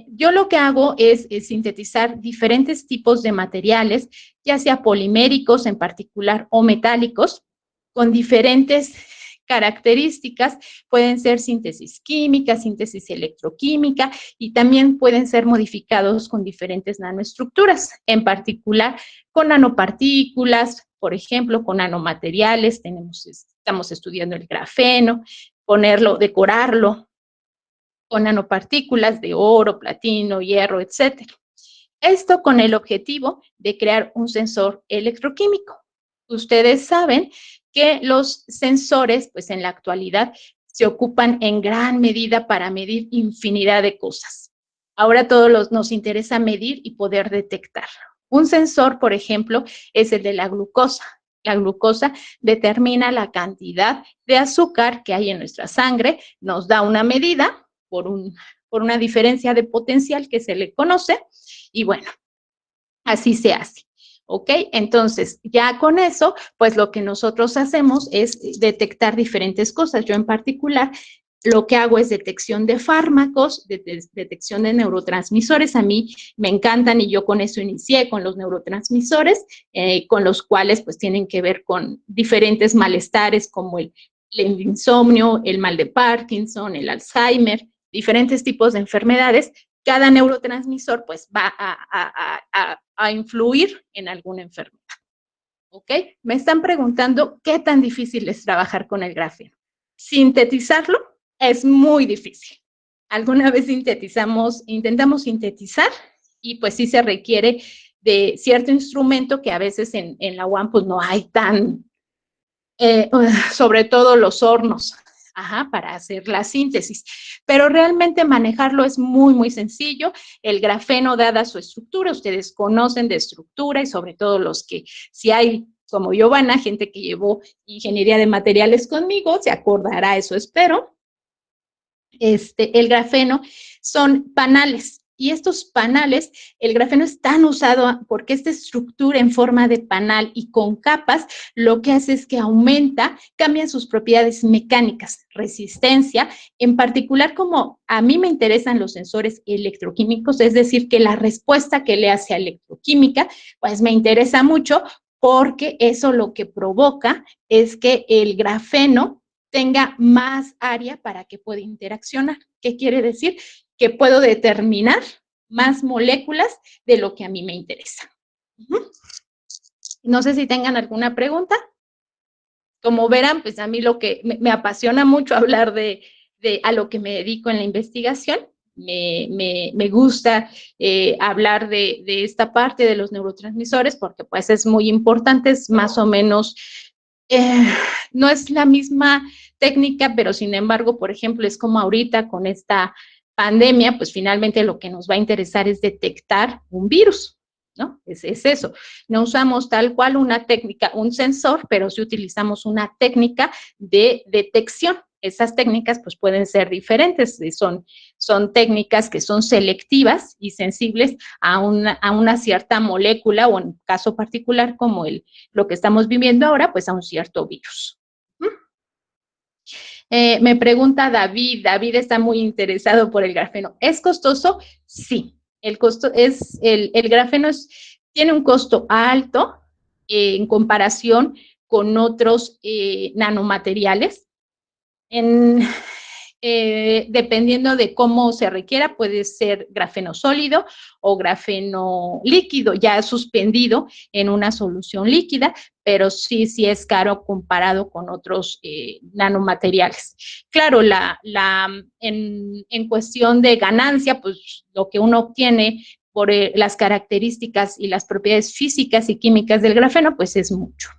Yo lo que hago es sintetizar diferentes tipos de materiales, ya sea poliméricos en particular o metálicos, con diferentes características. Pueden ser síntesis química, síntesis electroquímica, y también pueden ser modificados con diferentes nanoestructuras, en particular con nanopartículas, por ejemplo, con nanomateriales. Estamos estudiando el grafeno, decorarlo con nanopartículas de oro, platino, hierro, etcétera. Esto con el objetivo de crear un sensor electroquímico. Ustedes saben que los sensores, pues en la actualidad, se ocupan en gran medida para medir infinidad de cosas. Ahora todos nos interesa medir y poder detectar. Un sensor, por ejemplo, es el de la glucosa. La glucosa determina la cantidad de azúcar que hay en nuestra sangre, nos da una medida por una diferencia de potencial que se le conoce, y bueno, así se hace. ¿Ok? Entonces, ya con eso, pues lo que nosotros hacemos es detectar diferentes cosas. Yo en particular, lo que hago es detección de fármacos, detección de neurotransmisores. A mí me encantan y yo con eso inicié, con los neurotransmisores, con los cuales pues tienen que ver con diferentes malestares como el insomnio, el mal de Parkinson, el Alzheimer, diferentes tipos de enfermedades. Cada neurotransmisor pues va a influir en alguna enfermedad. ¿Ok? Me están preguntando qué tan difícil es trabajar con el grafeno. Sintetizarlo es muy difícil. Alguna vez intentamos sintetizar y pues sí se requiere de cierto instrumento que a veces en la UAM pues no hay sobre todo los hornos, para hacer la síntesis, pero realmente manejarlo es muy, muy sencillo. El grafeno, dada su estructura, ustedes conocen de estructura, y sobre todo los que, si hay, como Giovanna, gente que llevó ingeniería de materiales conmigo, se acordará, eso espero. El grafeno son panales, y estos panales, el grafeno es tan usado porque esta estructura en forma de panal y con capas, lo que hace es que cambian sus propiedades mecánicas, resistencia, en particular como a mí me interesan los sensores electroquímicos, es decir, que la respuesta que le hace a electroquímica, pues me interesa mucho, porque eso lo que provoca es que el grafeno tenga más área para que pueda interaccionar. ¿Qué quiere decir? Que puedo determinar más moléculas de lo que a mí me interesa. No sé si tengan alguna pregunta. Como verán, pues a mí lo que me apasiona mucho hablar a lo que me dedico en la investigación. Me gusta hablar de esta parte de los neurotransmisores, porque pues es muy importante, es más o menos, no es la misma técnica, pero sin embargo, por ejemplo, es como ahorita con esta pandemia, pues finalmente lo que nos va a interesar es detectar un virus, ¿no? Es eso. No usamos tal cual una técnica, un sensor, pero sí utilizamos una técnica de detección. Esas técnicas pues pueden ser diferentes, son técnicas que son selectivas y sensibles a una cierta molécula, o en caso particular como lo que estamos viviendo ahora, pues a un cierto virus. Me pregunta David está muy interesado por el grafeno. ¿Es costoso? Sí, el grafeno tiene un costo alto en comparación con otros nanomateriales. Dependiendo de cómo se requiera, puede ser grafeno sólido o grafeno líquido, ya suspendido en una solución líquida, pero sí es caro comparado con otros nanomateriales. Claro, en cuestión de ganancia, pues lo que uno obtiene por las características y las propiedades físicas y químicas del grafeno, pues es mucho.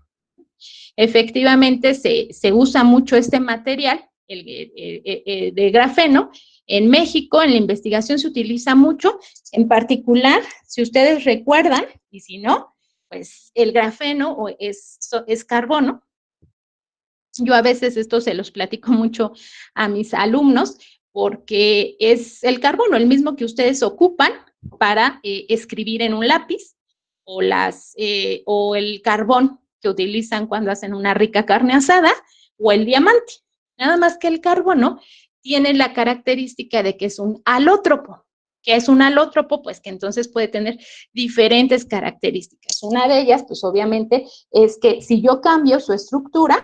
Efectivamente, se usa mucho este material de grafeno. En México, en la investigación se utiliza mucho, en particular, si ustedes recuerdan, y si no, pues el grafeno es carbono. Yo a veces esto se los platico mucho a mis alumnos, porque es el carbono, el mismo que ustedes ocupan para escribir en un lápiz, o el carbón que utilizan cuando hacen una rica carne asada, o el diamante. Nada más que el carbono tiene la característica de que es un alótropo. ¿Qué es un alótropo? Pues que entonces puede tener diferentes características. Una de ellas, pues obviamente, es que si yo cambio su estructura,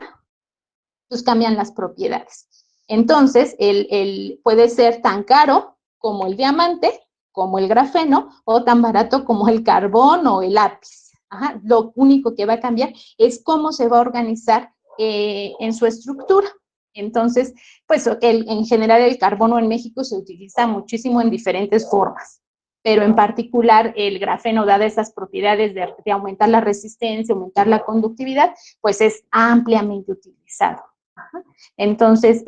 pues cambian las propiedades. Entonces, puede ser tan caro como el diamante, como el grafeno, o tan barato como el carbón o el lápiz. Ajá. Lo único que va a cambiar es cómo se va a organizar en su estructura. Entonces, pues en general el carbono en México se utiliza muchísimo en diferentes formas, pero en particular el grafeno, dada esas propiedades de aumentar la resistencia, aumentar la conductividad, pues es ampliamente utilizado. Entonces,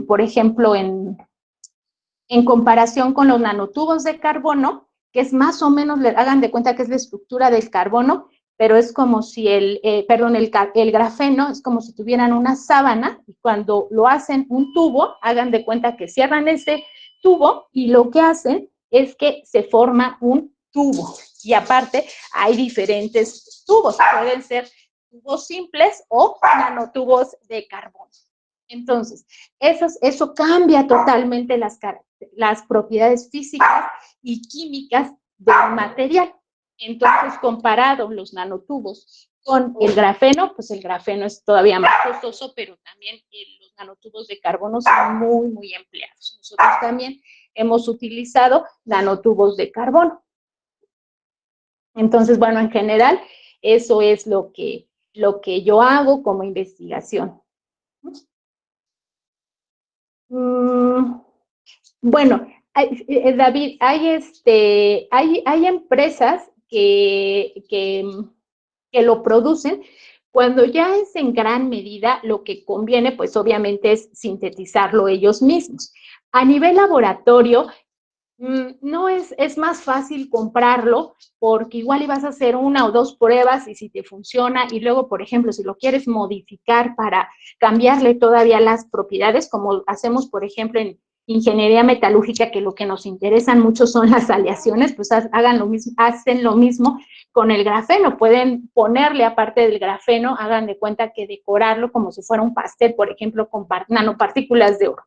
por ejemplo, en comparación con los nanotubos de carbono, que es más o menos, hagan de cuenta que es la estructura del carbono, pero es como si el grafeno es como si tuvieran una sábana y cuando lo hacen un tubo, hagan de cuenta que cierran ese tubo y lo que hacen es que se forma un tubo. Y aparte hay diferentes tubos, pueden ser tubos simples o nanotubos de carbono. Entonces, eso cambia totalmente las propiedades físicas y químicas del material. Entonces, comparado los nanotubos con el grafeno, pues el grafeno es todavía más costoso, pero también los nanotubos de carbono son muy, muy empleados. Nosotros también hemos utilizado nanotubos de carbono. Entonces, bueno, en general, eso es lo que yo hago como investigación. Bueno, David, hay empresas que lo producen. Cuando ya es en gran medida, lo que conviene, pues obviamente es sintetizarlo ellos mismos. A nivel laboratorio, no es más fácil comprarlo porque igual ibas a hacer una o dos pruebas y si te funciona y luego, por ejemplo, si lo quieres modificar para cambiarle todavía las propiedades, como hacemos, por ejemplo, en ingeniería metalúrgica, que lo que nos interesan mucho son las aleaciones, pues hacen lo mismo con el grafeno. Pueden ponerle, aparte del grafeno, hagan de cuenta que decorarlo como si fuera un pastel, por ejemplo, con nanopartículas de oro.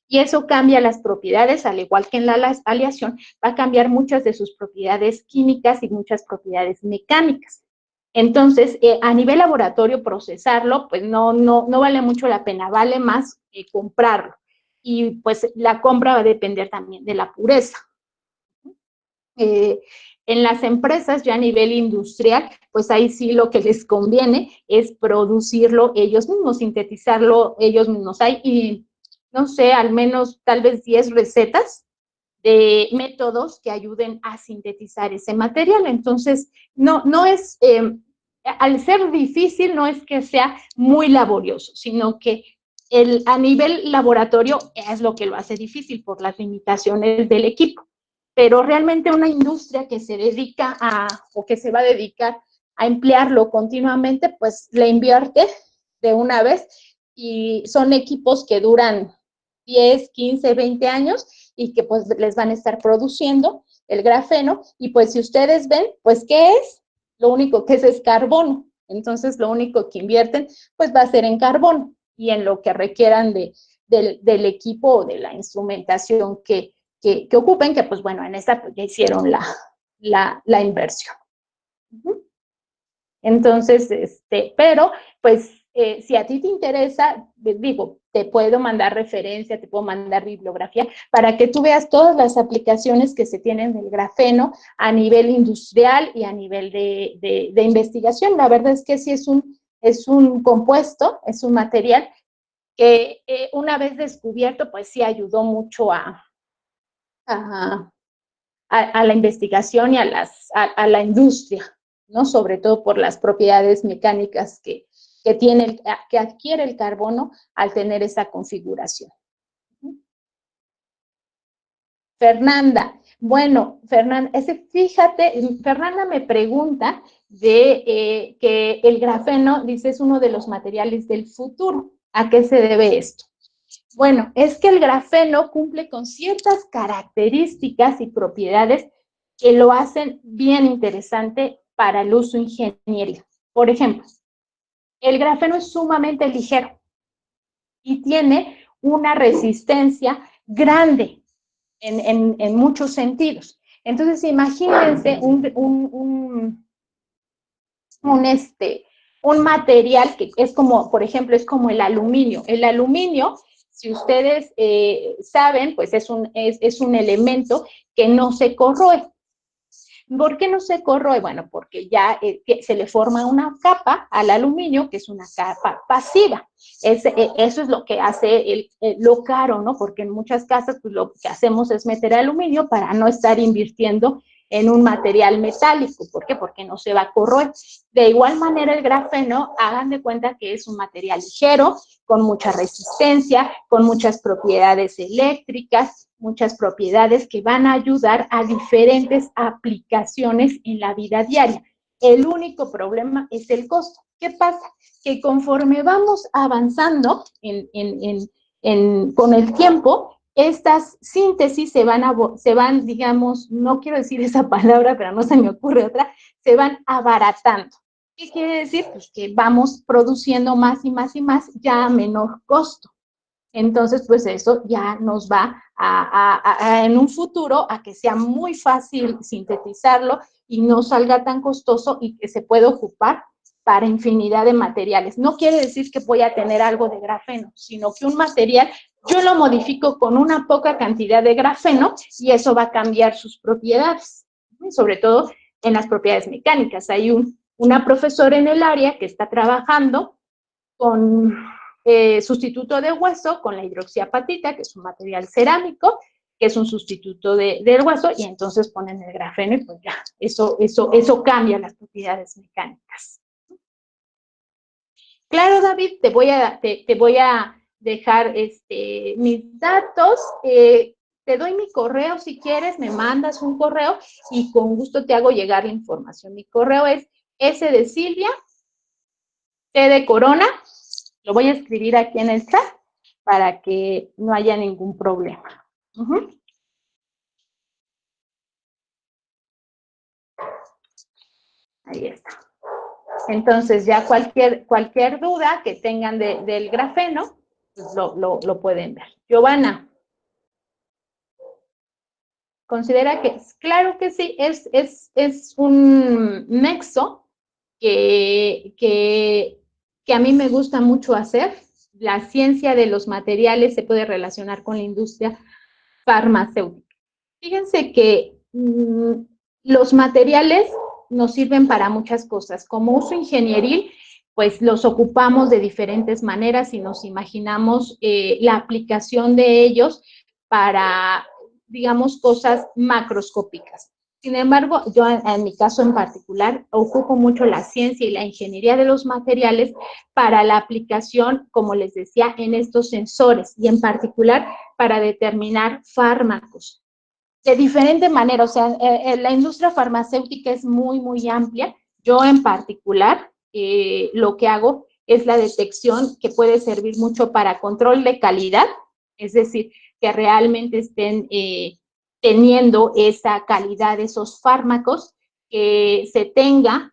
Y eso cambia las propiedades, al igual que en la aleación, va a cambiar muchas de sus propiedades químicas y muchas propiedades mecánicas. Entonces, a nivel laboratorio, procesarlo, pues no vale mucho la pena, vale más comprarlo. Y pues la compra va a depender también de la pureza. En las empresas ya a nivel industrial, pues ahí sí lo que les conviene es producirlo ellos mismos, sintetizarlo ellos mismos. Hay, no sé, al menos tal vez 10 recetas de métodos que ayuden a sintetizar ese material. Entonces, no es, al ser difícil, no es que sea muy laborioso, sino que a nivel laboratorio es lo que lo hace difícil por las limitaciones del equipo. Pero realmente una industria que se dedica o que se va a dedicar a emplearlo continuamente, pues le invierte de una vez y son equipos que duran 10, 15, 20 años y que pues les van a estar produciendo el grafeno y pues si ustedes ven, pues ¿qué es? Lo único que es carbono. Entonces lo único que invierten pues va a ser en carbono y en lo que requieran del equipo o de la instrumentación que ocupen, que pues bueno, en esta pues, ya hicieron la inversión. Entonces, pero pues si a ti te interesa, digo, te puedo mandar referencia, te puedo mandar bibliografía para que tú veas todas las aplicaciones que se tienen del grafeno a nivel industrial y a nivel de investigación. La verdad es que sí es un compuesto, es un material que una vez descubierto, pues sí ayudó mucho a la investigación y a la industria, ¿no? Sobre todo por las propiedades mecánicas que adquiere el carbono al tener esa configuración. Fernanda, bueno, Fernanda me pregunta de que el grafeno, dice, es uno de los materiales del futuro. ¿A qué se debe esto? Bueno, es que el grafeno cumple con ciertas características y propiedades que lo hacen bien interesante para el uso ingeniería. Por ejemplo, el grafeno es sumamente ligero y tiene una resistencia grande. en muchos sentidos. Entonces, imagínense un material que es como, por ejemplo, es como el aluminio. El aluminio, si ustedes saben, pues es un elemento que no se corroe. ¿Por qué no se corroe? Bueno, porque ya se le forma una capa al aluminio, que es una capa pasiva. Eso es lo que hace lo caro, ¿no? Porque en muchas casas pues, lo que hacemos es meter aluminio para no estar invirtiendo en un material metálico. ¿Por qué? Porque no se va a corroer. De igual manera, el grafeno, hagan de cuenta que es un material ligero, con mucha resistencia, con muchas propiedades eléctricas, muchas propiedades que van a ayudar a diferentes aplicaciones en la vida diaria. El único problema es el costo. ¿Qué pasa? Que conforme vamos avanzando con el tiempo, estas síntesis se van, digamos, no quiero decir esa palabra, pero no se me ocurre otra, se van abaratando. ¿Qué quiere decir? Pues que vamos produciendo más y más y más ya a menor costo. Entonces, pues eso ya nos va en un futuro a que sea muy fácil sintetizarlo y no salga tan costoso y que se pueda ocupar para infinidad de materiales. No quiere decir que voy a tener algo de grafeno, sino que un material yo lo modifico con una poca cantidad de grafeno y eso va a cambiar sus propiedades, sobre todo en las propiedades mecánicas. Hay una profesora en el área que está trabajando con sustituto de hueso con la hidroxiapatita, que es un material cerámico, que es un sustituto del hueso, y entonces ponen el grafeno y pues ya, eso cambia las propiedades mecánicas. Claro, David, te voy a dejar mis datos, te doy mi correo si quieres, me mandas un correo y con gusto te hago llegar la información. Mi correo es S de Silvia, T de Corona, lo voy a escribir aquí en el chat para que no haya ningún problema. Ahí está. Entonces, ya cualquier duda que tengan del grafeno, pues lo pueden ver. Giovanna, considera que, claro que sí, es un nexo que a mí me gusta mucho hacer. La ciencia de los materiales se puede relacionar con la industria farmacéutica. Fíjense que los materiales nos sirven para muchas cosas. Como uso ingenieril, pues los ocupamos de diferentes maneras y nos imaginamos la aplicación de ellos para, digamos, cosas macroscópicas. Sin embargo, yo en mi caso en particular ocupo mucho la ciencia y la ingeniería de los materiales para la aplicación, como les decía, en estos sensores y en particular para determinar fármacos. De diferente manera, o sea, la industria farmacéutica es muy, muy amplia. Yo en particular, lo que hago es la detección que puede servir mucho para control de calidad, es decir, que realmente estén teniendo esa calidad de esos fármacos, que se tenga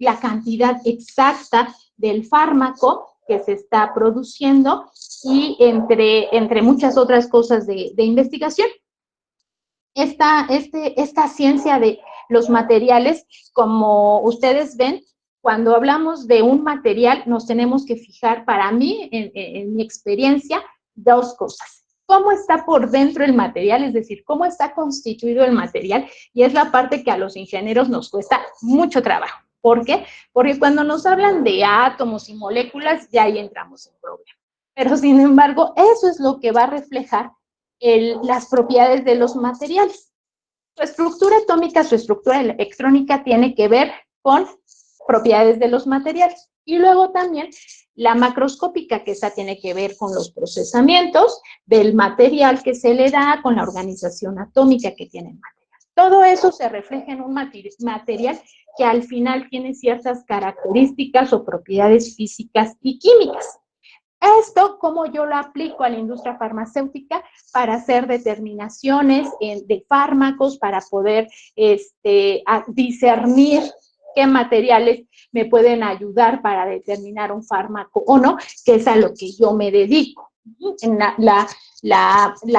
la cantidad exacta del fármaco que se está produciendo y entre muchas otras cosas de investigación. Esta ciencia de los materiales, como ustedes ven, cuando hablamos de un material, nos tenemos que fijar, para mí, en mi experiencia, dos cosas. ¿Cómo está por dentro el material? Es decir, ¿cómo está constituido el material? Y es la parte que a los ingenieros nos cuesta mucho trabajo. ¿Por qué? Porque cuando nos hablan de átomos y moléculas, ya ahí entramos en problema. Pero, sin embargo, eso es lo que va a reflejar las propiedades de los materiales. Su estructura atómica, su estructura electrónica tiene que ver con propiedades de los materiales. Y luego también la macroscópica, que esa tiene que ver con los procesamientos del material que se le da, con la organización atómica que tiene el material. Todo eso se refleja en un material que al final tiene ciertas características o propiedades físicas y químicas. Esto, como yo lo aplico a la industria farmacéutica para hacer determinaciones de fármacos, para poder discernir qué materiales me pueden ayudar para determinar un fármaco o no, que es a lo que yo me dedico. En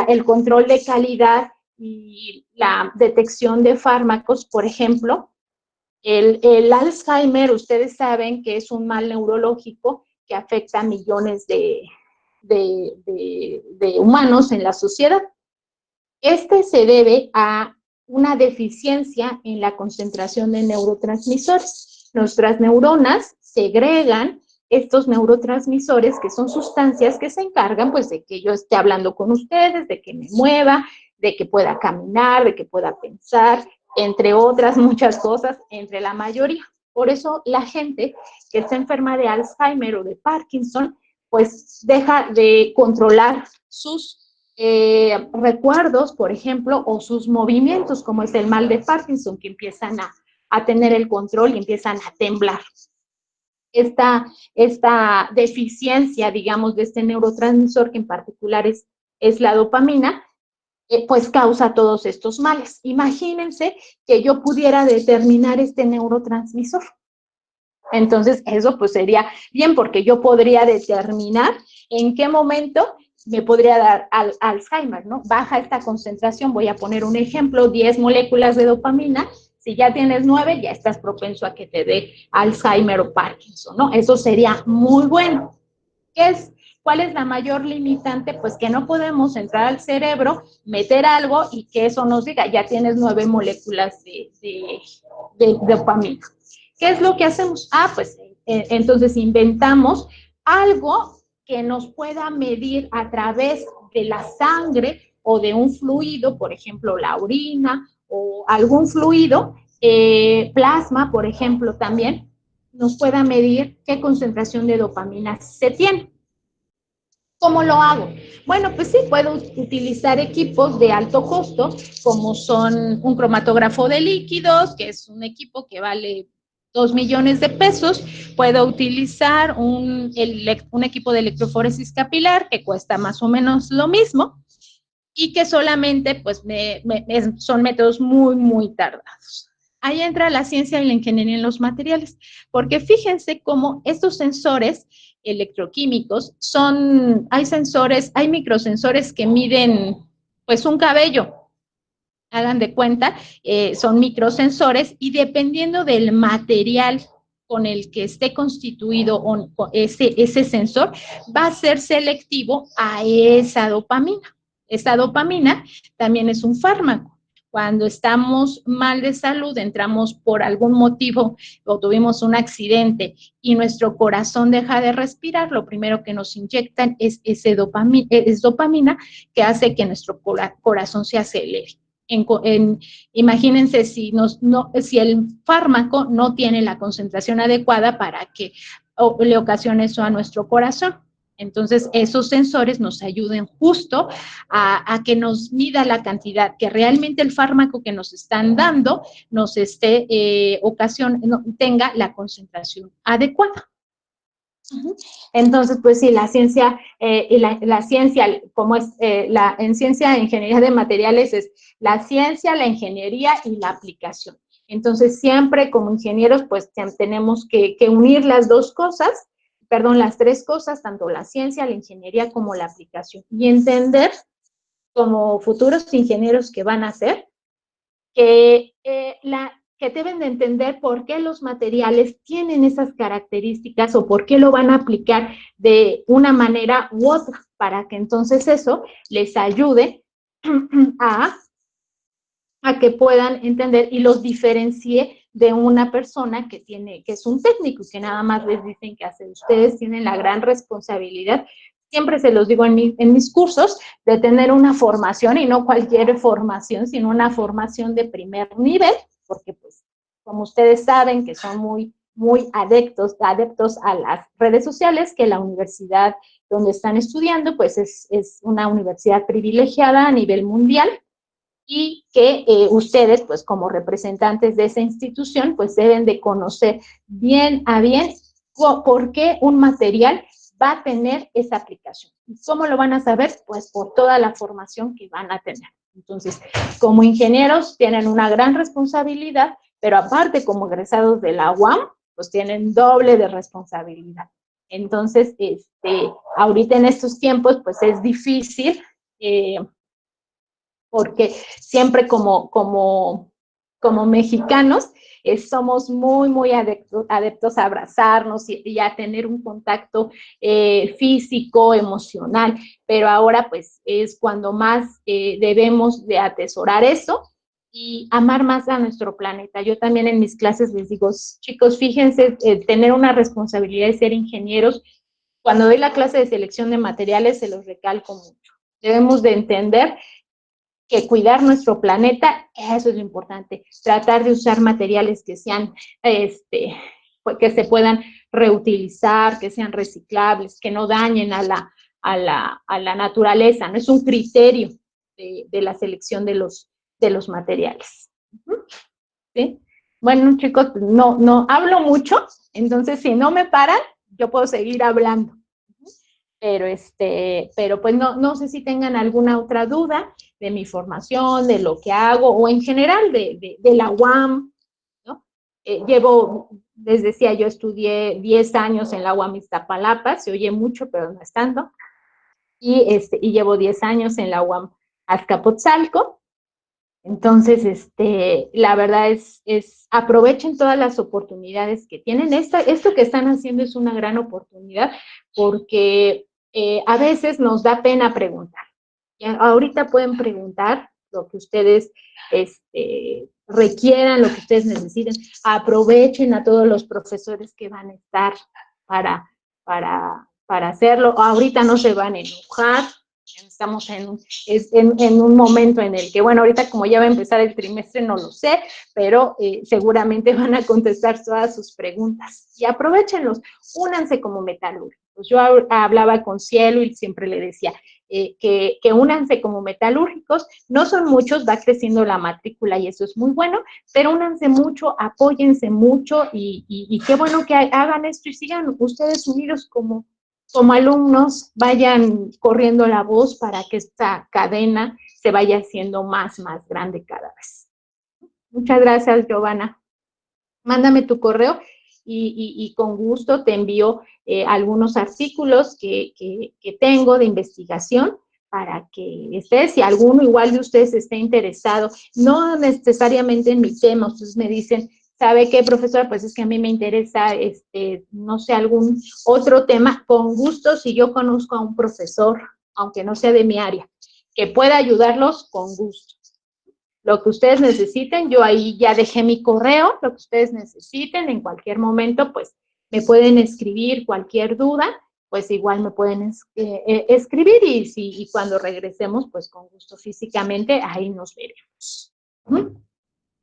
el control de calidad y la detección de fármacos, por ejemplo, el Alzheimer, ustedes saben que es un mal neurológico que afecta a millones de humanos en la sociedad. Este se debe a una deficiencia en la concentración de neurotransmisores. Nuestras neuronas segregan estos neurotransmisores, que son sustancias que se encargan, pues, de que yo esté hablando con ustedes, de que me mueva, de que pueda caminar, de que pueda pensar, entre otras muchas cosas, entre la mayoría. Por eso la gente que está enferma de Alzheimer o de Parkinson, pues deja de controlar sus recuerdos, por ejemplo, o sus movimientos, como es el mal de Parkinson, que empiezan a tener el control y empiezan a temblar. Esta deficiencia, digamos, de este neurotransmisor, que en particular es la dopamina, pues causa todos estos males. Imagínense que yo pudiera determinar este neurotransmisor. Entonces, eso pues sería bien, porque yo podría determinar en qué momento me podría dar Alzheimer, ¿no? Baja esta concentración, voy a poner un ejemplo, 10 moléculas de dopamina, si ya tienes 9, ya estás propenso a que te dé Alzheimer o Parkinson, ¿no? Eso sería muy bueno. ¿Cuál es la mayor limitante? Pues que no podemos entrar al cerebro, meter algo y que eso nos diga, ya tienes 9 moléculas de dopamina. ¿Qué es lo que hacemos? Pues entonces inventamos algo que nos pueda medir a través de la sangre o de un fluido, por ejemplo, la orina o algún fluido, plasma, por ejemplo, también, nos pueda medir qué concentración de dopamina se tiene. ¿Cómo lo hago? Bueno, pues sí, puedo utilizar equipos de alto costo, como son un cromatógrafo de líquidos, que es un equipo que vale 2 millones de pesos. Puedo utilizar un equipo de electroforesis capilar, que cuesta más o menos lo mismo, y que solamente pues son métodos muy, muy tardados. Ahí entra la ciencia y la ingeniería en los materiales, porque fíjense cómo estos sensores electroquímicos hay microsensores que miden pues un cabello, hagan de cuenta, son microsensores, y dependiendo del material con el que esté constituido ese sensor, va a ser selectivo a esa dopamina. Esta dopamina también es un fármaco. Cuando estamos mal de salud, entramos por algún motivo o tuvimos un accidente y nuestro corazón deja de respirar, lo primero que nos inyectan es dopamina, que hace que nuestro corazón se acelere. Imagínense si el fármaco no tiene la concentración adecuada para que le ocasione eso a nuestro corazón. Entonces, esos sensores nos ayuden justo a que nos mida la cantidad, que realmente el fármaco que nos están dando nos tenga la concentración adecuada. Entonces, pues sí, la ciencia, la ciencia, como es en ciencia, ingeniería de materiales, es la ciencia, la ingeniería y la aplicación. Entonces, siempre como ingenieros, pues tenemos que unir las las tres cosas, tanto la ciencia, la ingeniería como la aplicación, y entender como futuros ingenieros que van a ser, que deben de entender por qué los materiales tienen esas características o por qué lo van a aplicar de una manera u otra, para que entonces eso les ayude a que puedan entender y los diferencie de una persona que es un técnico y que nada más les dicen qué hacer. Ustedes tienen la gran responsabilidad, siempre se los digo en mis cursos, de tener una formación, y no cualquier formación, sino una formación de primer nivel, porque pues como ustedes saben que son muy, muy adeptos a las redes sociales, que la universidad donde están estudiando pues es una universidad privilegiada a nivel mundial, y que ustedes, pues como representantes de esa institución, pues deben de conocer bien a bien por qué un material va a tener esa aplicación. ¿Y cómo lo van a saber? Pues por toda la formación que van a tener. Entonces, como ingenieros tienen una gran responsabilidad, pero aparte como egresados de la UAM, pues tienen doble de responsabilidad. Entonces, ahorita en estos tiempos, pues es difícil, porque siempre como mexicanos somos muy adeptos a abrazarnos y a tener un contacto físico, emocional, pero ahora pues es cuando más debemos de atesorar eso y amar más a nuestro planeta. Yo también en mis clases les digo, chicos, fíjense, tener una responsabilidad de ser ingenieros. Cuando doy la clase de selección de materiales se los recalco mucho. Debemos de entender que cuidar nuestro planeta, eso es lo importante, tratar de usar materiales que sean, que se puedan reutilizar, que sean reciclables, que no dañen a la naturaleza, no es un criterio de la selección de los materiales. ¿Sí? Bueno, chicos, no hablo mucho, entonces si no me paran, yo puedo seguir hablando. Pero pues no sé si tengan alguna otra duda de mi formación, de lo que hago, o en general de la UAM, ¿no? Les decía, yo estudié 10 años en la UAM Iztapalapa, se oye mucho, pero no es tanto, y llevo 10 años en la UAM Azcapotzalco. Entonces, la verdad aprovechen todas las oportunidades que tienen. Esto que están haciendo es una gran oportunidad porque a veces nos da pena preguntar. Ahorita pueden preguntar lo que ustedes requieran, lo que ustedes necesiten. Aprovechen a todos los profesores que van a estar para hacerlo. Ahorita no se van a enojar. Estamos en un momento en el que, bueno, ahorita como ya va a empezar el trimestre, no lo sé, pero seguramente van a contestar todas sus preguntas. Y aprovechenlos, únanse como metalúrgicos. Yo hablaba con Cielo y siempre le decía que únanse como metalúrgicos. No son muchos, va creciendo la matrícula y eso es muy bueno, pero únanse mucho, apóyense mucho y qué bueno que hagan esto y sigan ustedes unidos como alumnos, vayan corriendo la voz para que esta cadena se vaya haciendo más grande cada vez. Muchas gracias, Giovanna. Mándame tu correo y con gusto te envío algunos artículos que tengo de investigación para que estés, si alguno igual de ustedes esté interesado, no necesariamente en mi tema, ustedes me dicen, ¿sabe qué, profesora? Pues es que a mí me interesa, no sé, algún otro tema, con gusto, si yo conozco a un profesor, aunque no sea de mi área, que pueda ayudarlos, con gusto. Lo que ustedes necesiten, yo ahí ya dejé mi correo, lo que ustedes necesiten, en cualquier momento, pues, me pueden escribir cualquier duda, pues igual me pueden escribir y cuando regresemos, pues con gusto físicamente, ahí nos veremos.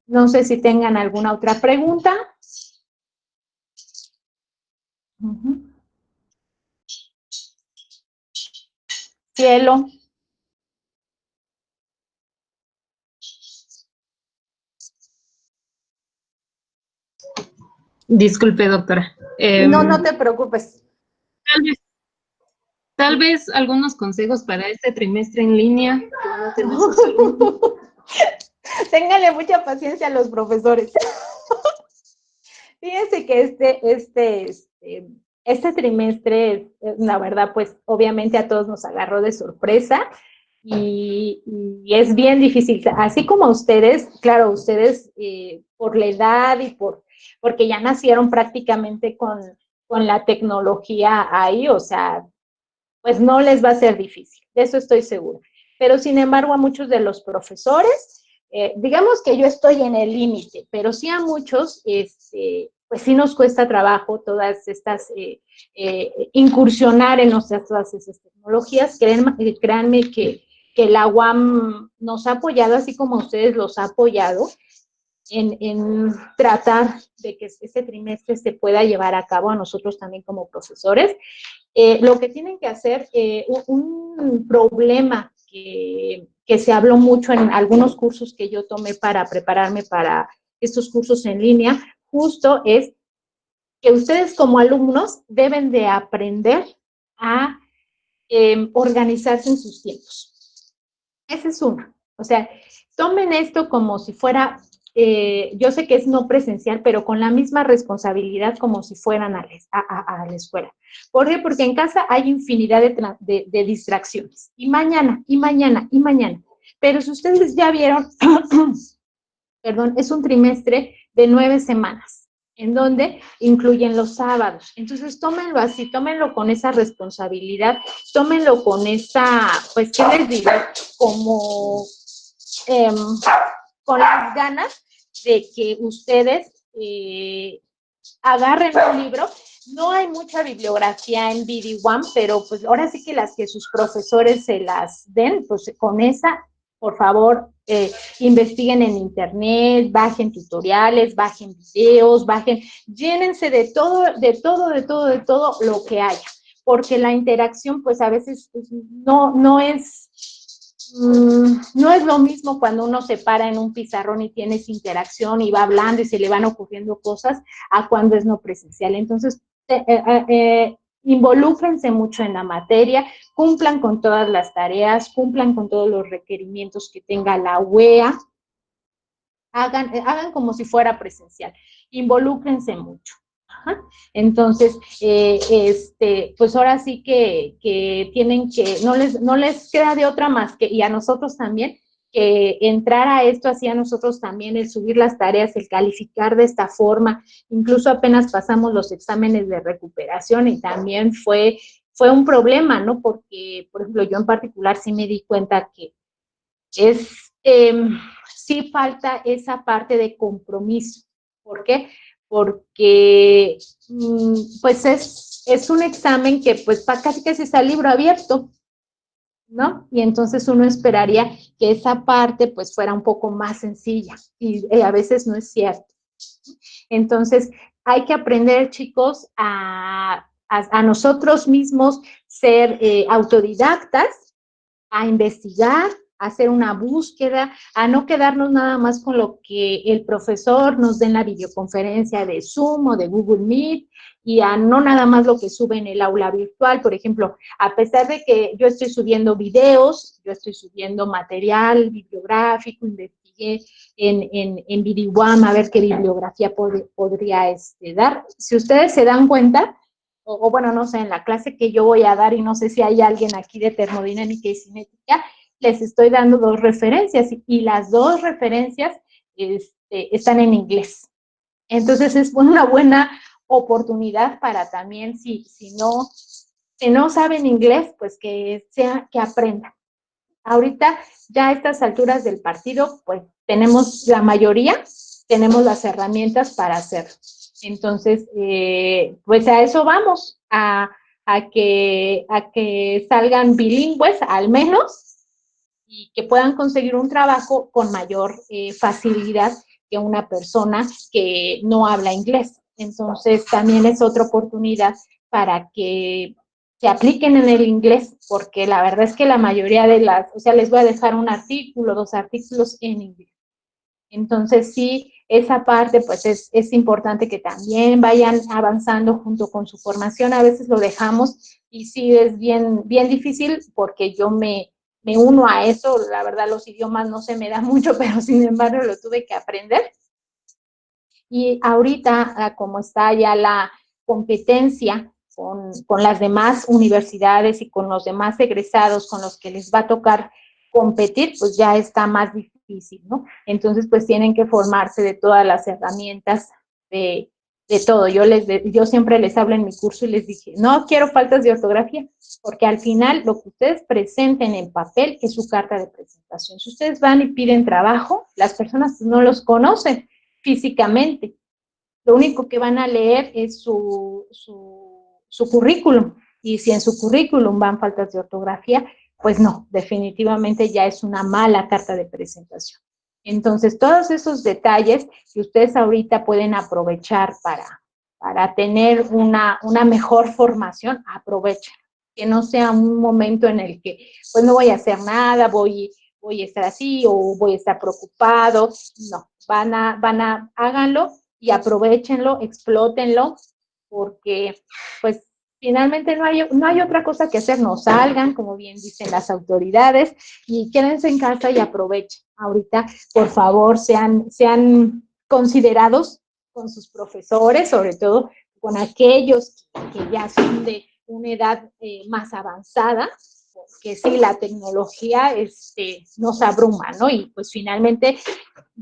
No sé si tengan alguna otra pregunta. Cielo. Disculpe, doctora. No te preocupes. Tal vez algunos consejos para este trimestre en línea. Ténganle mucha paciencia a los profesores. Fíjense que este trimestre, la verdad, pues obviamente a todos nos agarró de sorpresa y es bien difícil. Así como ustedes, claro, ustedes por la edad y porque ya nacieron prácticamente con la tecnología ahí, o sea, pues no les va a ser difícil, de eso estoy segura. Pero sin embargo, a muchos de los profesores, digamos que yo estoy en el límite, pero sí a muchos, pues sí nos cuesta trabajo todas estas, incursionar en todas esas tecnologías. Créanme que la UAM nos ha apoyado, así como ustedes los ha apoyado, en tratar de que este trimestre se pueda llevar a cabo a nosotros también como profesores. Lo que tienen que hacer, un problema que se habló mucho en algunos cursos que yo tomé para prepararme para estos cursos en línea, justo es que ustedes como alumnos deben de aprender a organizarse en sus tiempos. Ese es uno. O sea, tomen esto como si fuera yo sé que es no presencial, pero con la misma responsabilidad como si fueran a la escuela. ¿Por qué? Porque en casa hay infinidad de distracciones. Y mañana, y mañana, y mañana. Pero si ustedes ya vieron, perdón, es un trimestre de 9 semanas, en donde incluyen los sábados. Entonces, tómenlo así, tómenlo con esa responsabilidad, tómenlo con esa, pues, ¿qué les digo? Como con las ganas de que ustedes agarren un libro. No hay mucha bibliografía en BD1, pero pues ahora sí que las que sus profesores se las den, pues con esa, por favor, investiguen en internet, bajen tutoriales, bajen videos, llénense de todo, de todo, de todo, de todo lo que haya, porque la interacción pues a veces pues, no es lo mismo cuando uno se para en un pizarrón y tienes interacción y va hablando y se le van ocurriendo cosas a cuando es no presencial. Entonces, involúcrense mucho en la materia, cumplan con todas las tareas, cumplan con todos los requerimientos que tenga la UEA, hagan como si fuera presencial, involúcrense mucho. Ajá. Entonces, pues ahora sí que tienen que, no les queda de otra más que, y a nosotros también, que entrar a esto, así a nosotros también, el subir las tareas, el calificar de esta forma, incluso apenas pasamos los exámenes de recuperación y también fue un problema, ¿no? Porque, por ejemplo, yo en particular sí me di cuenta que sí falta esa parte de compromiso. ¿Por qué? Porque pues es un examen que pues casi casi está libro abierto, ¿no? Y entonces uno esperaría que esa parte pues fuera un poco más sencilla y a veces no es cierto. Entonces hay que aprender, chicos, a nosotros mismos ser autodidactas, a investigar, a hacer una búsqueda, a no quedarnos nada más con lo que el profesor nos dé en la videoconferencia de Zoom o de Google Meet y a no nada más lo que sube en el aula virtual. Por ejemplo, a pesar de que yo estoy subiendo videos, yo estoy subiendo material bibliográfico, investigué en BD1 a ver qué bibliografía podría dar. Si ustedes se dan cuenta, o bueno, no sé, en la clase que yo voy a dar, y no sé si hay alguien aquí de termodinámica y cinética, les estoy dando 2 referencias, y las 2 referencias están en inglés. Entonces es una buena oportunidad para también, si no saben inglés, pues que aprendan. Ahorita, ya a estas alturas del partido, pues tenemos la mayoría, tenemos las herramientas para hacerlo. Entonces, pues a eso vamos, a que salgan bilingües al menos y que puedan conseguir un trabajo con mayor facilidad que una persona que no habla inglés. Entonces, también es otra oportunidad para que se apliquen en el inglés, porque la verdad es que la mayoría de les voy a dejar un artículo, 2 artículos en inglés. Entonces, sí, esa parte, pues es importante que también vayan avanzando junto con su formación. A veces lo dejamos y sí es bien, bien difícil porque yo me uno a eso. La verdad, los idiomas no se me da mucho, pero sin embargo lo tuve que aprender. Y ahorita, como está ya la competencia con las demás universidades y con los demás egresados con los que les va a tocar competir, pues ya está más difícil, ¿no? Entonces, pues tienen que formarse de todas las herramientas de todo. Yo siempre les hablo en mi curso y les dije, no quiero faltas de ortografía, porque al final lo que ustedes presenten en papel es su carta de presentación. Si ustedes van y piden trabajo, las personas no los conocen físicamente. Lo único que van a leer es su currículum. Y si en su currículum van faltas de ortografía, pues no, definitivamente ya es una mala carta de presentación. Entonces, todos esos detalles que ustedes ahorita pueden aprovechar para tener una mejor formación, aprovechen. Que no sea un momento en el que, pues no voy a hacer nada, voy a estar así o voy a estar preocupado. No, háganlo y aprovechenlo, explótenlo, porque pues finalmente no hay otra cosa que hacer, no salgan, como bien dicen las autoridades, y quédense en casa y aprovechen. Ahorita, por favor, sean considerados con sus profesores, sobre todo con aquellos que ya son de una edad más avanzada, porque sí, la tecnología nos abruma, ¿no? Y pues finalmente,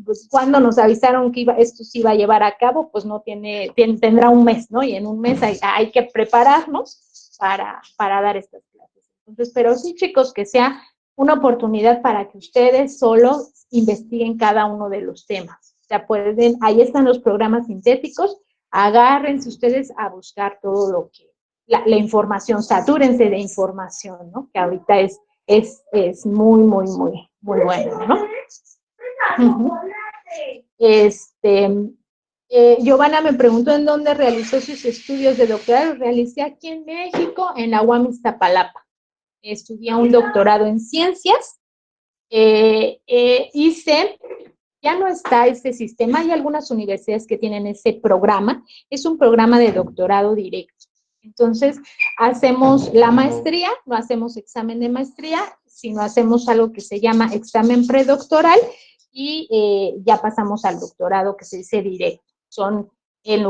pues, cuando nos avisaron que esto se iba a llevar a cabo, pues no tendrá un mes, ¿no? Y en un mes hay que prepararnos para dar estas clases. Entonces, pero sí, chicos, que sea una oportunidad para que ustedes solo investiguen cada uno de los temas. O sea, ahí están los programas sintéticos, agárrense ustedes a buscar todo lo que, la información, satúrense de información, ¿no? Que ahorita es muy, muy, muy, muy bueno, ¿no? Uh-huh. Giovanna me preguntó en dónde realizó sus estudios de doctorado. Realicé aquí en México, en la UAM Iztapalapa. Estudié un doctorado en ciencias. Hice, ya no está este sistema, hay algunas universidades que tienen ese programa, es un programa de doctorado directo. Entonces, hacemos la maestría, no hacemos examen de maestría, sino hacemos algo que se llama examen predoctoral y ya pasamos al doctorado que se dice directo. El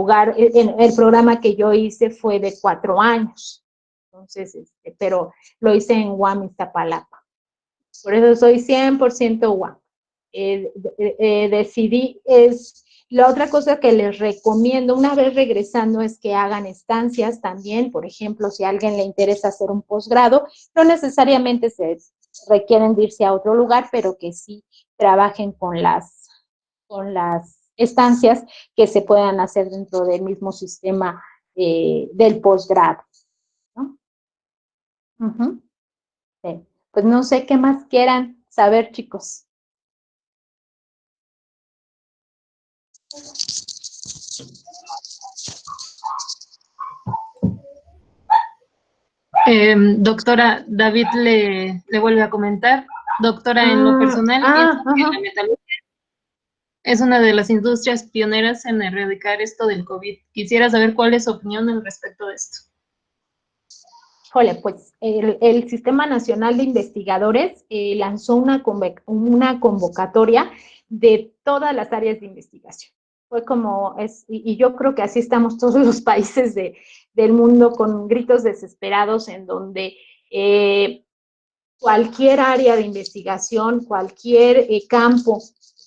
programa que yo hice fue de 4 años, entonces, pero lo hice en UAM Iztapalapa. Por eso soy 100% UAM. Decidí, la otra cosa que les recomiendo una vez regresando es que hagan estancias también, por ejemplo, si a alguien le interesa hacer un posgrado, no necesariamente se requieren de irse a otro lugar, pero que sí trabajen con las estancias que se puedan hacer dentro del mismo sistema del posgrado, ¿no? Uh-huh. Sí. Pues no sé qué más quieran saber, chicos. Doctora, David le vuelve a comentar. Doctora, en lo personal, pienso que la metalurgia es una de las industrias pioneras en erradicar esto del COVID. Quisiera saber cuál es su opinión al respecto de esto. Híjole, pues el Sistema Nacional de Investigadores lanzó una convocatoria de todas las áreas de investigación. Fue como, y yo creo que así estamos todos los países del mundo con gritos desesperados en donde cualquier área de investigación, cualquier campo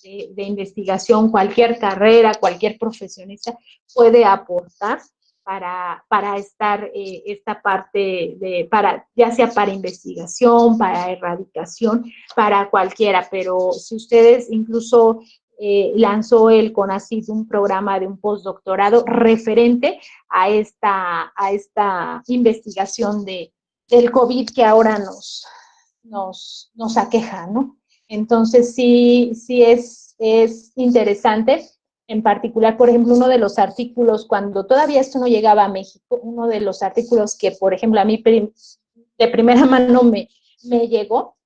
de investigación, cualquier carrera, cualquier profesionista puede aportar para esta parte, ya sea para investigación, para erradicación, para cualquiera, pero si ustedes incluso lanzó el CONACYT un programa de un postdoctorado referente a esta investigación del COVID que ahora nos aqueja, ¿no? Entonces sí es interesante. En particular, por ejemplo, uno de los artículos, cuando todavía esto no llegaba a México, uno de los artículos que, por ejemplo, a mí de primera mano me llegó,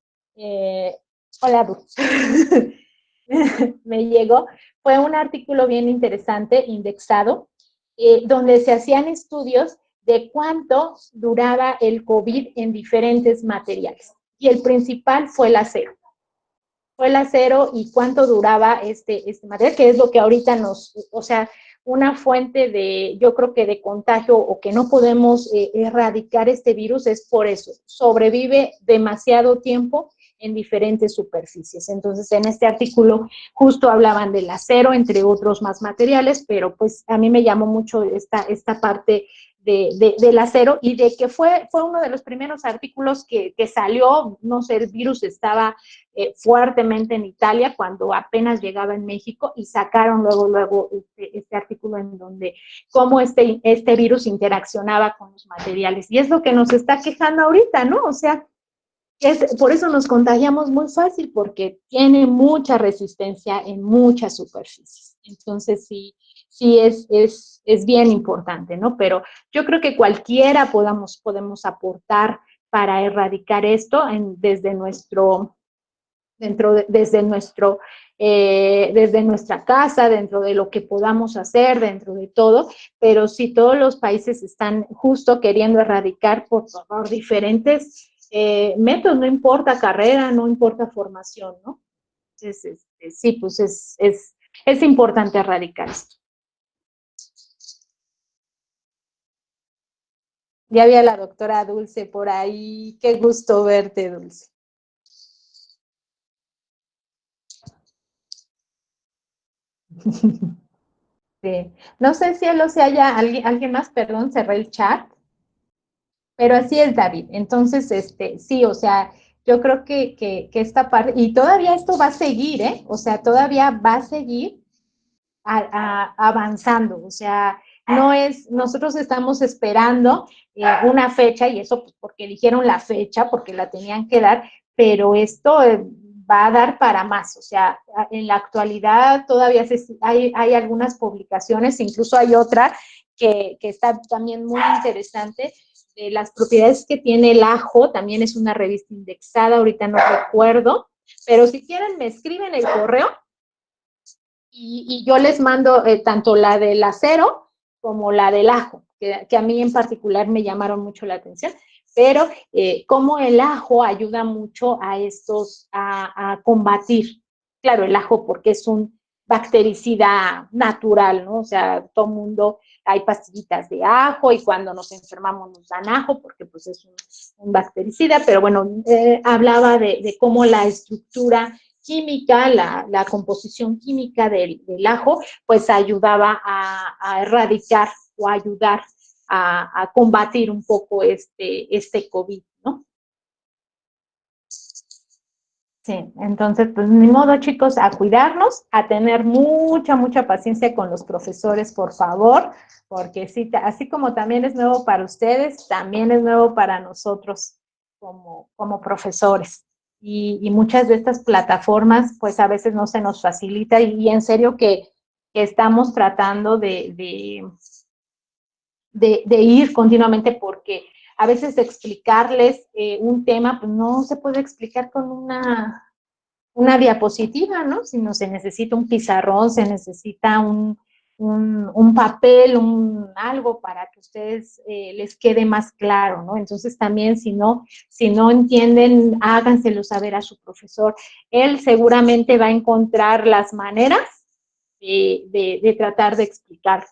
hola, Ruth, me llegó, fue un artículo bien interesante, indexado, donde se hacían estudios de cuánto duraba el COVID en diferentes materiales. Y el principal fue el acero. Fue el acero y cuánto duraba este material, que es lo que ahorita o sea, una fuente yo creo que de contagio o que no podemos erradicar este virus es por eso. Sobrevive demasiado tiempo en diferentes superficies. Entonces, en este artículo justo hablaban del acero, entre otros más materiales, pero pues a mí me llamó mucho esta parte del acero y de que fue uno de los primeros artículos que salió, no sé, el virus estaba fuertemente en Italia cuando apenas llegaba en México y sacaron luego este artículo en donde cómo este virus interaccionaba con los materiales. Y es lo que nos está quejando ahorita, ¿no? O sea, por eso nos contagiamos muy fácil, porque tiene mucha resistencia en muchas superficies. Entonces, sí es bien importante, ¿no? Pero yo creo que cualquiera podemos aportar para erradicar esto desde nuestro desde nuestra casa, dentro de lo que podamos hacer, dentro de todo, pero sí todos los países están justo queriendo erradicar por diferentes métodos, no importa carrera, no importa formación, ¿no? Entonces, sí, pues es importante erradicar esto. Ya vi a la doctora Dulce por ahí. Qué gusto verte, Dulce. Sí. No sé si haya alguien más, perdón, cerré el chat, pero así es, David. Entonces, sí, o sea, yo creo que esta parte, y todavía esto va a seguir, ¿eh? O sea, todavía va a seguir avanzando, o sea, no es, nosotros estamos esperando una fecha, y eso pues, porque eligieron la fecha, porque la tenían que dar, pero esto va a dar para más, o sea, en la actualidad todavía hay algunas publicaciones, incluso hay otra que está también muy interesante, de las propiedades que tiene el ajo, también es una revista indexada, ahorita no recuerdo, pero si quieren me escriben el correo, y yo les mando tanto la del acero como la del ajo, que a mí en particular me llamaron mucho la atención, pero cómo el ajo ayuda mucho a combatir, claro, el ajo porque es un bactericida natural, ¿no? O sea, todo mundo, hay pastillitas de ajo y cuando nos enfermamos nos dan ajo porque pues es un bactericida, pero bueno, hablaba de cómo la estructura química, la composición química del ajo, pues ayudaba a erradicar o a ayudar a combatir un poco este COVID, ¿no? Sí, entonces, pues ni modo, chicos, a cuidarnos, a tener mucha paciencia con los profesores, por favor, porque sí, así como también es nuevo para ustedes, también es nuevo para nosotros como profesores. Y muchas de estas plataformas, pues a veces no se nos facilita y en serio que estamos tratando de ir continuamente porque a veces explicarles un tema, pues no se puede explicar con una diapositiva, ¿no? Sino se necesita un pizarrón, se necesita un papel, algo para que a ustedes les quede más claro, ¿no? Entonces también si no entienden, háganselo saber a su profesor. Él seguramente va a encontrar las maneras de tratar de explicar.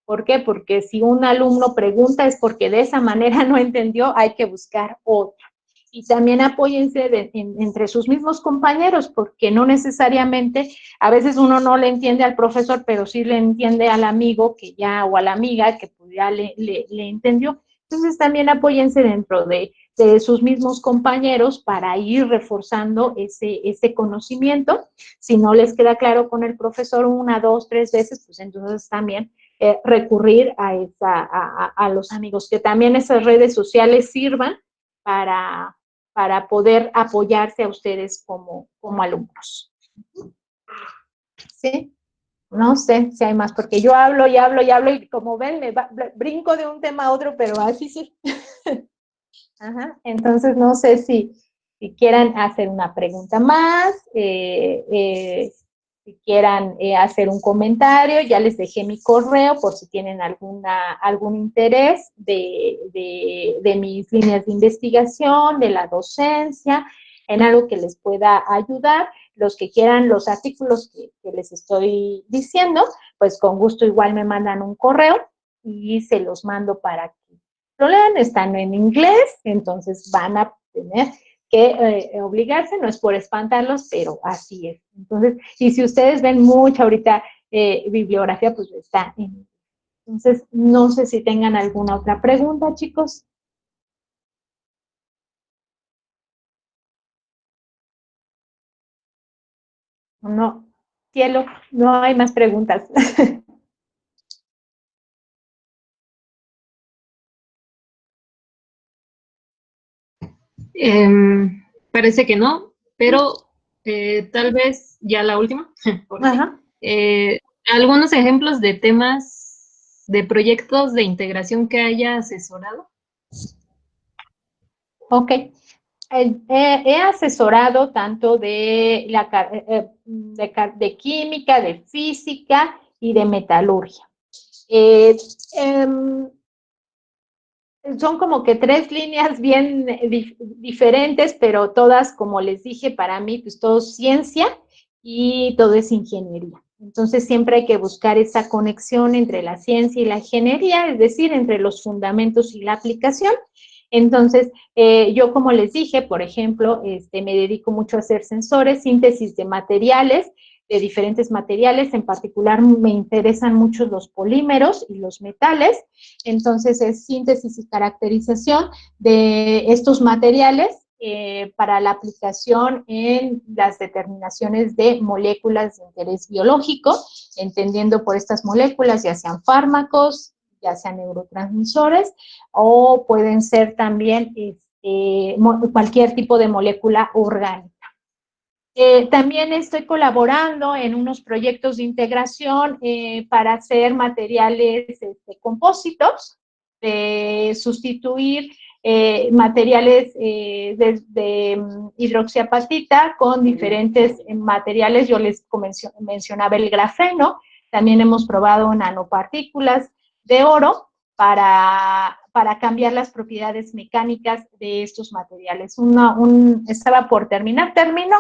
¿Por qué? Porque si un alumno pregunta es porque de esa manera no entendió, hay que buscar otra. Y también apóyense entre sus mismos compañeros, porque no necesariamente, a veces uno no le entiende al profesor, pero sí le entiende al amigo que ya, o a la amiga que pues ya le entendió. Entonces también apóyense dentro de sus mismos compañeros para ir reforzando ese conocimiento. Si no les queda claro con el profesor 1, 2, 3 veces, pues entonces también recurrir a los amigos, que también esas redes sociales sirvan para poder apoyarse a ustedes como alumnos. ¿Sí? No sé si hay más, porque yo hablo y hablo y hablo y como ven, brinco de un tema a otro, pero así sí. Ajá. Entonces, no sé si quieran hacer una pregunta más, si quieran hacer un comentario, ya les dejé mi correo por si tienen algún interés de mis líneas de investigación, de la docencia, en algo que les pueda ayudar. Los que quieran los artículos que les estoy diciendo, pues con gusto igual me mandan un correo y se los mando para que lo lean. Están en inglés, entonces van a tener que obligarse, no es por espantarlos, pero así es. Entonces, y si ustedes ven mucha ahorita bibliografía, pues está en inglés. Entonces, no sé si tengan alguna otra pregunta, chicos. No, cielo, no hay más preguntas. Parece que no, pero tal vez ya la última. Ajá. Algunos ejemplos de temas de proyectos de integración que haya asesorado. Ok. He asesorado tanto de química, de física y de metalurgia. Son como que tres líneas bien diferentes, pero todas, como les dije, para mí, pues todo es ciencia y todo es ingeniería. Entonces siempre hay que buscar esa conexión entre la ciencia y la ingeniería, es decir, entre los fundamentos y la aplicación. Entonces, yo como les dije, por ejemplo, me dedico mucho a hacer sensores, síntesis de materiales, de diferentes materiales, en particular me interesan mucho los polímeros y los metales, entonces es síntesis y caracterización de estos materiales para la aplicación en las determinaciones de moléculas de interés biológico, entendiendo por estas moléculas ya sean fármacos, ya sean neurotransmisores, o pueden ser también cualquier tipo de molécula orgánica. También estoy colaborando en unos proyectos de integración para hacer materiales compósitos, de sustituir materiales de hidroxiapatita con diferentes materiales. Yo les mencionaba el grafeno, también hemos probado nanopartículas de oro para cambiar las propiedades mecánicas de estos materiales. Estaba por terminó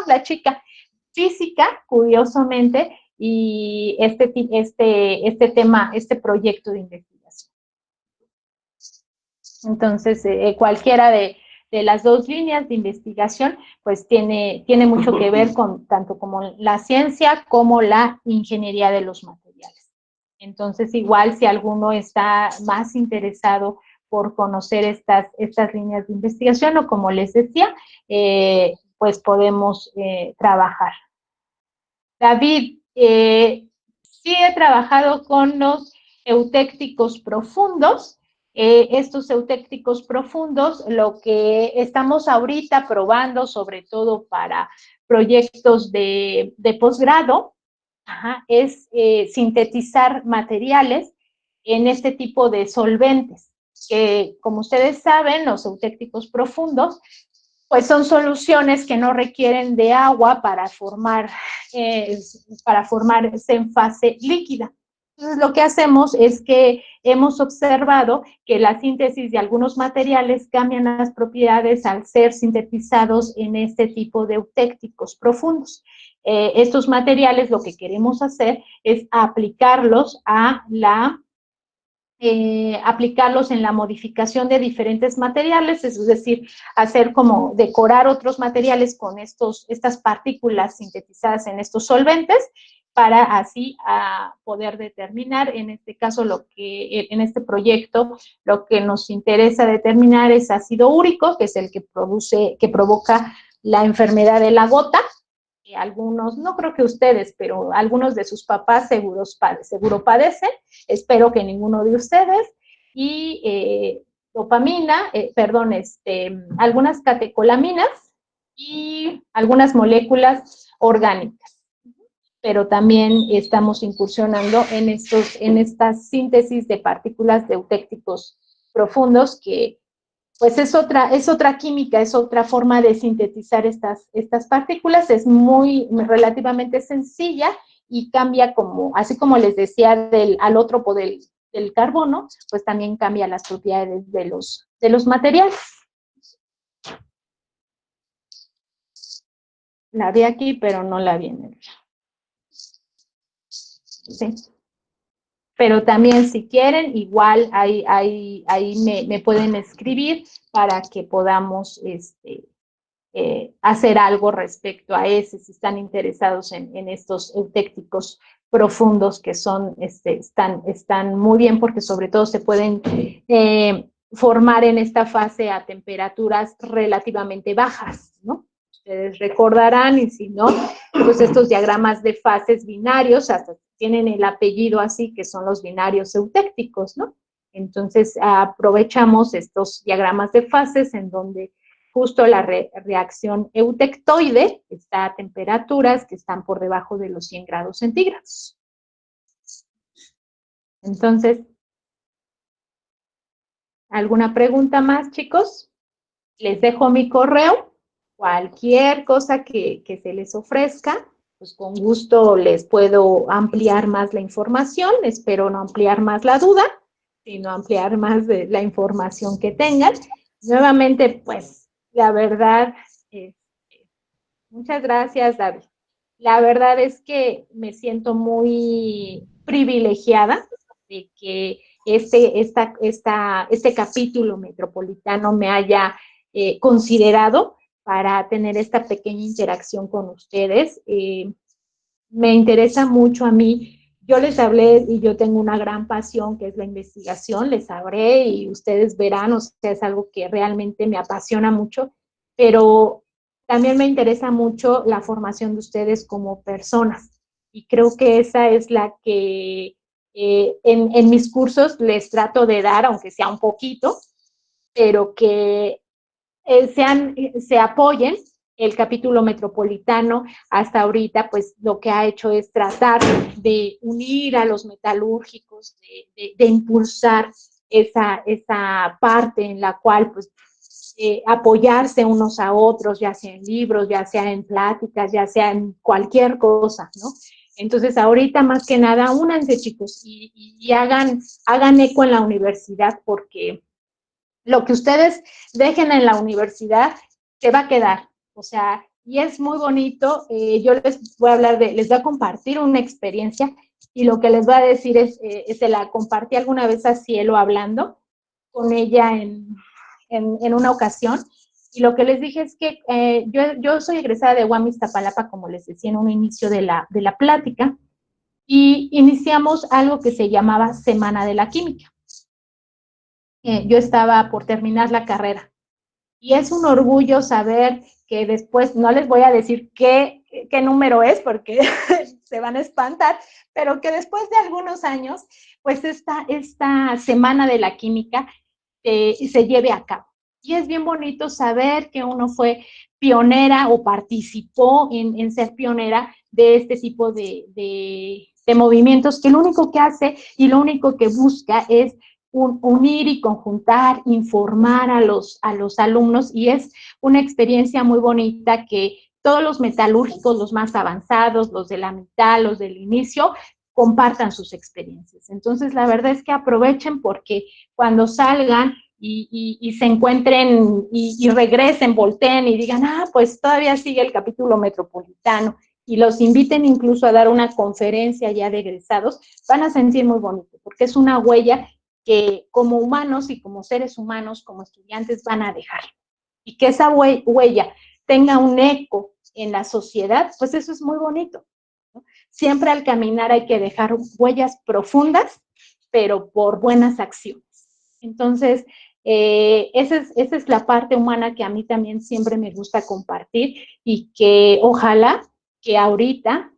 la chica física, curiosamente, y este proyecto de investigación. Entonces, cualquiera de las dos líneas de investigación, pues tiene mucho que ver con tanto como la ciencia como la ingeniería de los materiales. Entonces, igual si alguno está más interesado por conocer estas líneas de investigación, o como les decía, pues podemos trabajar. David, sí he trabajado con los eutécticos profundos. Estos eutécticos profundos, lo que estamos ahorita probando, sobre todo para proyectos de posgrado, es sintetizar materiales en este tipo de solventes, que como ustedes saben, los eutécticos profundos, pues son soluciones que no requieren de agua para formarse en fase líquida. Entonces, lo que hacemos es que hemos observado que la síntesis de algunos materiales cambian las propiedades al ser sintetizados en este tipo de eutécticos profundos. Estos materiales, lo que queremos hacer es aplicarlos aplicarlos en la modificación de diferentes materiales, es decir, hacer como decorar otros materiales con estas partículas sintetizadas en estos solventes, para así poder determinar, en este caso, en este proyecto, lo que nos interesa determinar es ácido úrico, que es el que provoca la enfermedad de la gota. Algunos, no creo que ustedes, pero algunos de sus papás seguro padecen, espero que ninguno de ustedes, y dopamina, algunas catecolaminas y algunas moléculas orgánicas. Pero también estamos incursionando en estas síntesis de partículas de eutécticos profundos, que pues es otra química, es otra forma de sintetizar estas partículas, es relativamente sencilla y cambia, así como les decía, del alótropo del carbono, pues también cambia las propiedades de los materiales. La vi aquí, pero no la vi en el... Sí. Pero también, si quieren, igual ahí me pueden escribir para que podamos hacer algo respecto a ese, si están interesados en estos eutécticos profundos, que están muy bien, porque sobre todo se pueden formar en esta fase a temperaturas relativamente bajas, ¿no? Ustedes recordarán, y si no, pues estos diagramas de fases binarios hasta tienen el apellido así, que son los binarios eutécticos, ¿no? Entonces, aprovechamos estos diagramas de fases en donde justo la reacción eutectoide está a temperaturas que están por debajo de los 100 grados centígrados. Entonces, ¿alguna pregunta más, chicos? Les dejo mi correo Cualquier cosa que se les ofrezca, pues con gusto les puedo ampliar más la información, espero no ampliar más la duda, sino ampliar más de la información que tengan. Nuevamente, pues, la verdad, muchas gracias, David. La verdad es que me siento muy privilegiada de que este capítulo metropolitano me haya considerado para tener esta pequeña interacción con ustedes. Me interesa mucho a mí. Yo les hablé y yo tengo una gran pasión que es la investigación, les sabré y ustedes verán, o sea, es algo que realmente me apasiona mucho, pero también me interesa mucho la formación de ustedes como personas y creo que esa es la que en mis cursos les trato de dar, aunque sea un poquito, pero que se apoyen. El capítulo metropolitano hasta ahorita, pues lo que ha hecho es tratar de unir a los metalúrgicos, de impulsar esa parte en la cual pues apoyarse unos a otros, ya sea en libros, ya sea en pláticas, ya sea en cualquier cosa, ¿no? Entonces, ahorita más que nada, únanse, chicos, y hagan eco en la universidad, porque lo que ustedes dejen en la universidad se va a quedar, o sea, y es muy bonito. Yo les voy a hablar les voy a compartir una experiencia y lo que les voy a decir se la compartí alguna vez a Cielo hablando con ella en una ocasión, y lo que les dije es que yo soy egresada de UAM Iztapalapa, como les decía en un inicio de la plática, y iniciamos algo que se llamaba Semana de la Química. Yo estaba por terminar la carrera. Y es un orgullo saber que después, no les voy a decir qué número es porque se van a espantar, pero que después de algunos años, pues esta Semana de la Química se lleve a cabo. Y es bien bonito saber que uno fue pionera o participó en ser pionera de este tipo de movimientos, que lo único que hace y lo único que busca es unir y conjuntar, informar a los alumnos, y es una experiencia muy bonita que todos los metalúrgicos, los más avanzados, los de la mitad, los del inicio, compartan sus experiencias. Entonces, la verdad es que aprovechen, porque cuando salgan y se encuentren y regresen, volteen y digan, pues todavía sigue el capítulo metropolitano, y los inviten incluso a dar una conferencia ya de egresados, van a sentir muy bonito, porque es una huella que como humanos y como seres humanos, como estudiantes, van a dejar. Y que esa huella tenga un eco en la sociedad, pues eso es muy bonito, ¿no? Siempre al caminar hay que dejar huellas profundas, pero por buenas acciones. Entonces, esa es la parte humana que a mí también siempre me gusta compartir, y que ojalá que ahorita,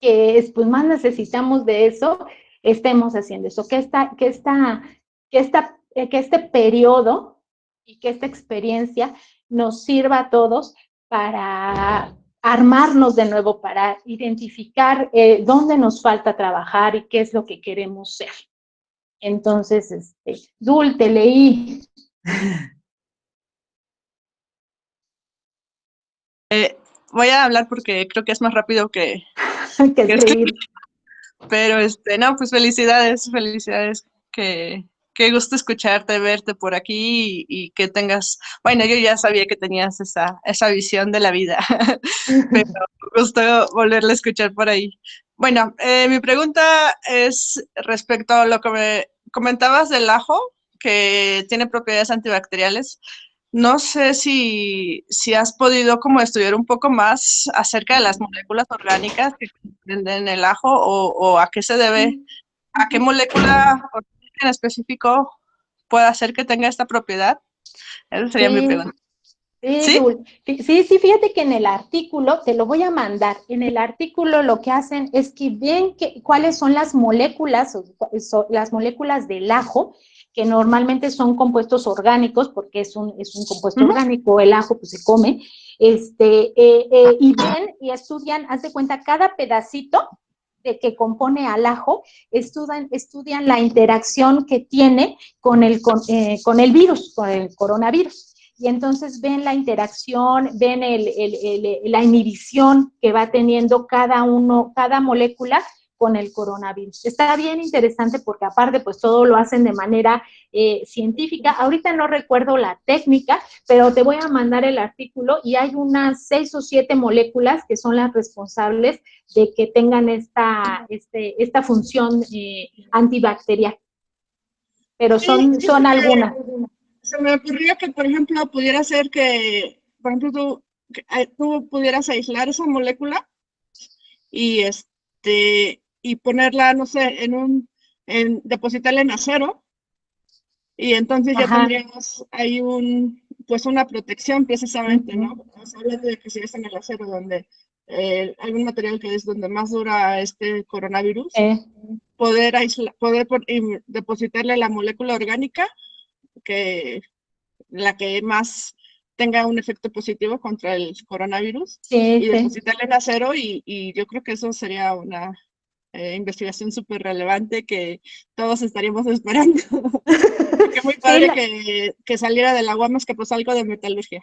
que pues más necesitamos de eso, estemos haciendo eso, que este periodo y que esta experiencia nos sirva a todos para armarnos de nuevo, para identificar dónde nos falta trabajar y qué es lo que queremos ser. Entonces, Dul, te leí. Voy a hablar porque creo que es más rápido que escribir. Pero no, pues felicidades, qué gusto escucharte, verte por aquí y que tengas, bueno, yo ya sabía que tenías esa visión de la vida, pero gusto volverla a escuchar por ahí. Bueno, mi pregunta es respecto a lo que me comentabas del ajo, que tiene propiedades antibacteriales. No sé si has podido como estudiar un poco más acerca de las moléculas orgánicas que comprenden el ajo, o a qué se debe, a qué molécula en específico puede hacer que tenga esta propiedad. Esa sería mi pregunta. Sí, sí, fíjate que en el artículo, te lo voy a mandar, en el artículo lo que hacen es que ven cuáles son las moléculas del ajo, que normalmente son compuestos orgánicos, porque es un compuesto orgánico, el ajo pues se come, y ven y estudian, haz de cuenta, cada pedacito de que compone al ajo, estudian la interacción que tiene con el virus, con el coronavirus. y entonces ven la interacción, ven la inhibición que va teniendo cada molécula con el coronavirus. Está bien interesante porque aparte pues todo lo hacen de manera científica. Ahorita no recuerdo la técnica, pero te voy a mandar el artículo y hay unas 6 o 7 moléculas que son las responsables de que tengan esta función antibacterial. Pero son algunas. Se me ocurrió que, por ejemplo, pudiera ser que, por ejemplo, tú pudieras aislar esa molécula y y ponerla, no sé, depositarla en acero, y entonces ya tendríamos ahí pues una protección precisamente, ¿no? Estamos hablando de que si es en el acero donde algún material que es donde más dura este coronavirus, poder depositarle la molécula orgánica la que más tenga un efecto positivo contra el coronavirus, y depositarle en acero, y yo creo que eso sería una investigación súper relevante que todos estaríamos esperando. Qué muy padre que saliera de la UAM, que pues algo de metalurgia.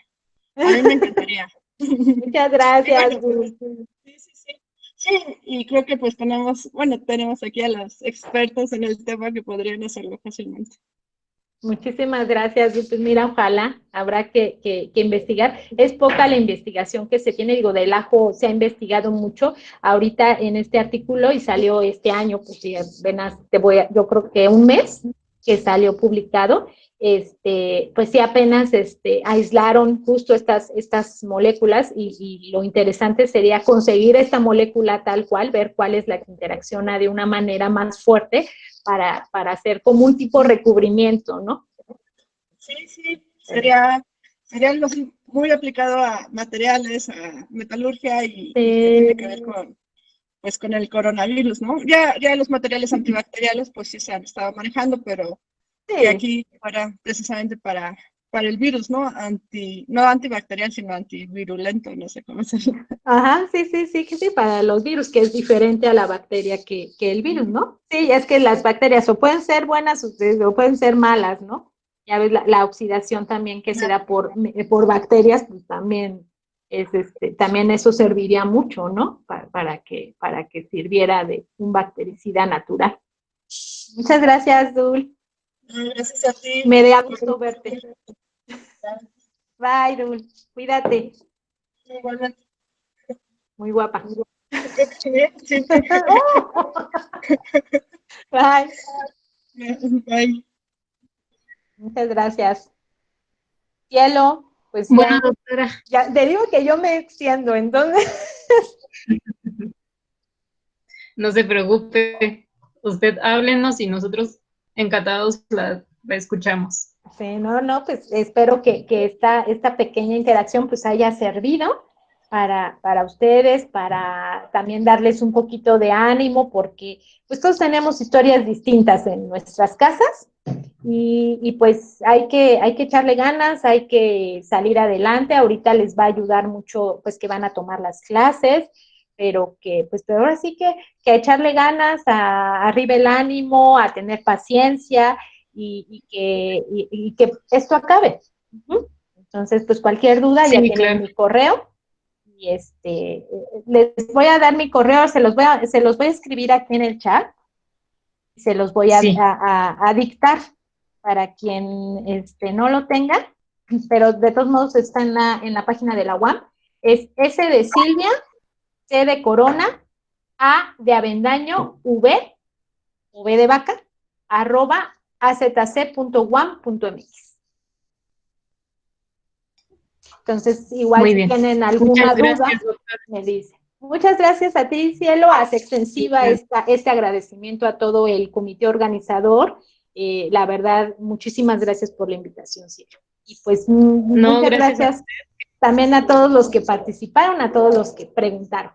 A mí me encantaría. Muchas gracias. Sí, y creo que pues tenemos aquí a los expertos en el tema que podrían hacerlo fácilmente. Muchísimas gracias. Pues mira, ojalá, habrá que investigar. Es poca la investigación que se tiene, digo, del ajo se ha investigado mucho ahorita en este artículo y salió este año, pues apenas yo creo que un mes que salió publicado, pues sí apenas aislaron justo estas moléculas y lo interesante sería conseguir esta molécula tal cual, ver cuál es la que interacciona de una manera más fuerte para hacer como un tipo de recubrimiento, ¿no? Sí, sería algo así muy aplicado a materiales, a metalurgia y tiene que ver con el coronavirus, ¿no? Ya los materiales antibacteriales pues sí se han estado manejando, pero que aquí precisamente para el virus, ¿no? No antibacterial, sino antivirulento, no sé cómo se llama. Ajá, sí, para los virus, que es diferente a la bacteria que el virus, ¿no? Sí, es que las bacterias o pueden ser buenas o pueden ser malas, ¿no? Ya ves, la oxidación también que se da por bacterias, pues también también eso serviría mucho, ¿no? Para que sirviera de un bactericida natural. Muchas gracias, Dul. Gracias a ti. Me da gusto verte. Bye, Dul. Cuídate. Igualmente. Muy guapa. Sí. Bye. Bye. Muchas gracias. Cielo, pues bueno, doctora. Ya te digo que yo me extiendo, entonces. No se preocupe. Usted háblenos y nosotros encantados la escuchamos. Sí, no, pues espero que esta pequeña interacción pues haya servido para ustedes, para también darles un poquito de ánimo, porque pues todos tenemos historias distintas en nuestras casas y pues hay que echarle ganas, hay que salir adelante. Ahorita les va a ayudar mucho pues que van a tomar las clases, pero ahora sí que echarle ganas, arriba el ánimo, a tener paciencia y que esto acabe. Entonces, pues cualquier duda, ya tienen mi correo. Y les voy a dar mi correo, se los voy a escribir aquí en el chat. Y se los voy a dictar para quien no lo tenga, pero de todos modos está en la página de la UAM. Es S de Silvia, C de Corona, A de Avendaño, V de vaca, @azc.uam.mx. Entonces, igual si tienen alguna duda, me dicen. Muchas gracias a ti, Cielo. Hace extensiva este agradecimiento a todo el comité organizador. La verdad, muchísimas gracias por la invitación, Cielo. Y pues muchas gracias también a todos los que participaron, a todos los que preguntaron.